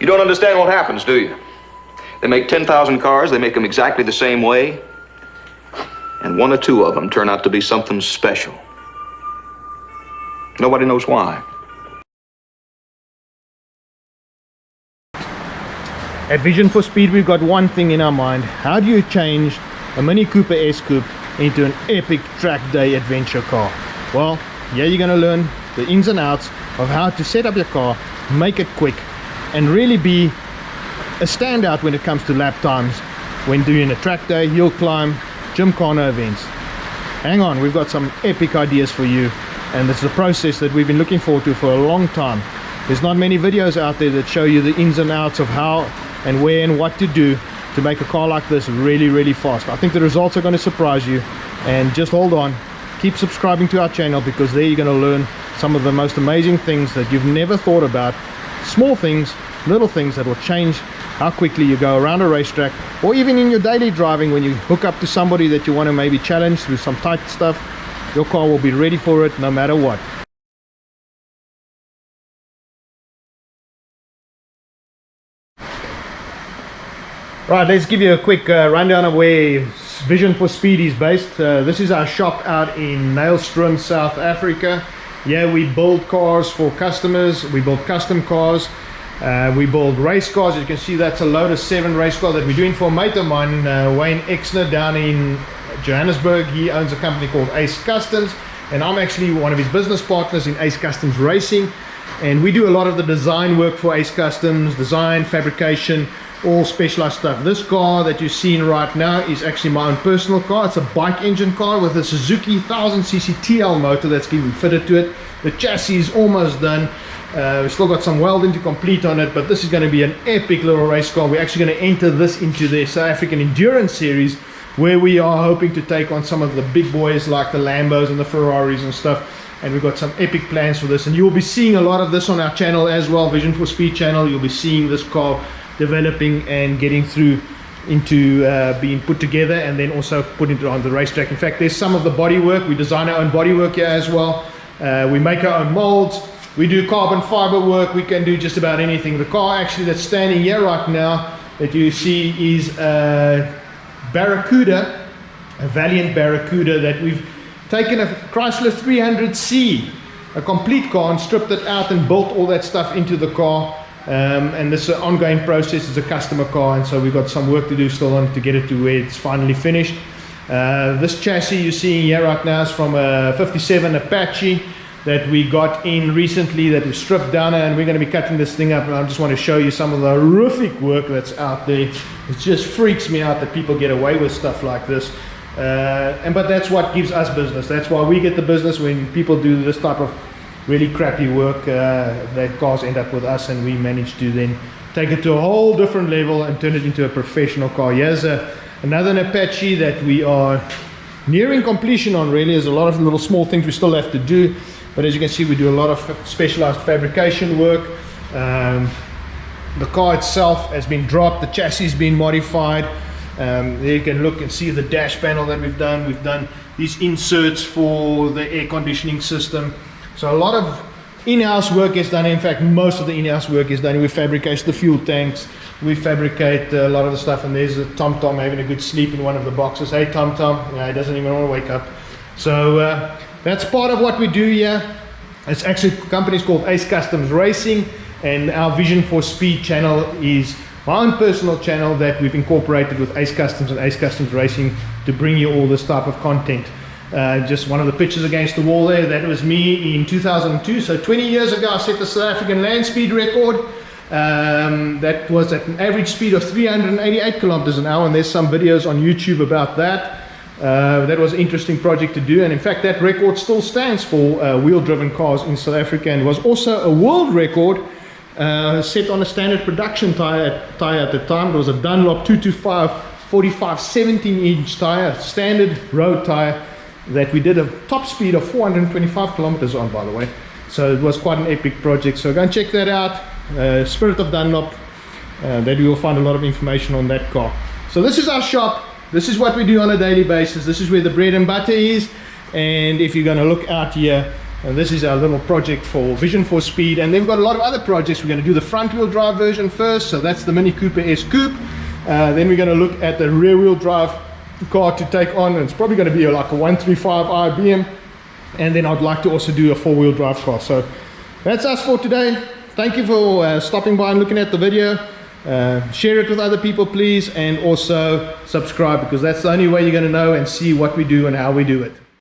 You don't understand what happens, do you? They make 10,000 cars, they make them exactly the same way, and one or two of them turn out to be something special. Nobody knows why. At Vision for Speed, we've got one thing in our mind. How do you change a Mini Cooper S Coupe into an epic track day adventure car? Well, yeah, you're going to learn the ins and outs of how to set up your car, make it quick, and really be a standout when it comes to lap times when doing a track day, hill climb, gymkhana events. Hang on, we've got some epic ideas for you, and it's a process that we've been looking forward to for a long time. There's not many videos out there that show you the ins and outs of how and where and what to do to make a car like this really fast. I think the results are going to surprise you, and just hold on, keep subscribing to our channel, because there you're going to learn some of the most amazing things that you've never thought about. Small things, little things that will change how quickly you go around a racetrack, or even in your daily driving when you hook up to somebody that you want to maybe challenge with some tight stuff. Your car will be ready for it no matter what. Right, let's give you a quick rundown of where Vision for Speed is based. This is our shop out in Nailstrom, South Africa. Yeah, we build cars for customers, we build custom cars, we build race cars. You can see that's a Lotus 7 race car that we're doing for a mate of mine, Wayne Exner, down in Johannesburg. He owns a company called Ace Customs, and I'm actually one of his business partners in Ace Customs Racing, and we do a lot of the design work for Ace Customs, design, fabrication, all specialized stuff. This car that you're seeing right now is actually my own personal car. It's a bike engine car with a Suzuki 1000cc TL motor that's going to be fitted to it. The chassis is almost done. We've still got some welding to complete on it, but this is going to be an epic little race car. We're actually going to enter this into the South African Endurance Series, where we are hoping to take on some of the big boys like the Lambos and the Ferraris and stuff. And we've got some epic plans for this, and you'll be seeing a lot of this on our channel as well, Vision for Speed channel. You'll be seeing this car developing and getting through into being put together, and then also put into on the racetrack. In fact, there's some of the body work. We design our own body work here as well. We make our own molds. We do carbon fiber work. We can do just about anything. The car actually that's standing here right now that you see is a Barracuda, a Valiant Barracuda, that we've taken a Chrysler 300C, a complete car, and stripped it out and built all that stuff into the car. And this is an ongoing process. It's a customer car, and so we've got some work to do still on to get it to where it's finally finished. This chassis you're seeing here right now is from a 57 Apache that we got in recently, that is stripped down, and we're going to be cutting this thing up. And I just want to show you some of the horrific work that's out there. It just freaks me out that people get away with stuff like this. But that's what gives us business. That's why we get the business, when people do this type of really crappy work. That cars end up with us, and we manage to then take it to a whole different level and turn it into a professional car. Here's another Apache that we are nearing completion on. Really, there's a lot of little small things we still have to do, but as you can see, we do a lot of specialized fabrication work. The car itself has been dropped, the chassis has been modified. There you can look and see the dash panel that we've done. We've done these inserts for the air conditioning system. So a lot of in-house work is done. In fact, most of the in-house work is done. We fabricate the fuel tanks, we fabricate a lot of the stuff. And there's a Tom Tom having a good sleep in one of the boxes. Hey Tom Tom, yeah, he doesn't even want to wake up. So that's part of what we do here. It's actually, the company's called Ace Customs Racing, and our Vision for Speed channel is my own personal channel that we've incorporated with Ace Customs and Ace Customs Racing to bring you all this type of content. Just one of the pictures against the wall there, that was me in 2002. So 20 years ago, I set the South African land speed record. That was at an average speed of 388 kilometers an hour, and there's some videos on YouTube about that. That was an interesting project to do, and in fact that record still stands for wheel-driven cars in South Africa, and was also a world record set on a standard production tire at the time. It was a Dunlop 225 45 17-inch tire, standard road tire, that we did a top speed of 425 kilometers on, by the way. So it was quite an epic project. So go and check that out. Spirit of Dunlop. That you will find a lot of information on that car. So this is our shop. This is what we do on a daily basis. This is where the bread and butter is. And if you're going to look out here, And this is our little project for Vision for Speed. And then we've got a lot of other projects. We're going to do the front wheel drive version first. So that's the Mini Cooper S Coupe. Then we're going to look at the rear wheel drive car to take on. And it's probably going to be like a 135 IBM. And then I'd like to also do a 4-wheel drive car. So that's us for today. Thank you for stopping by and looking at the video. Share it with other people, please. And also subscribe, because that's the only way you're going to know and see what we do and how we do it.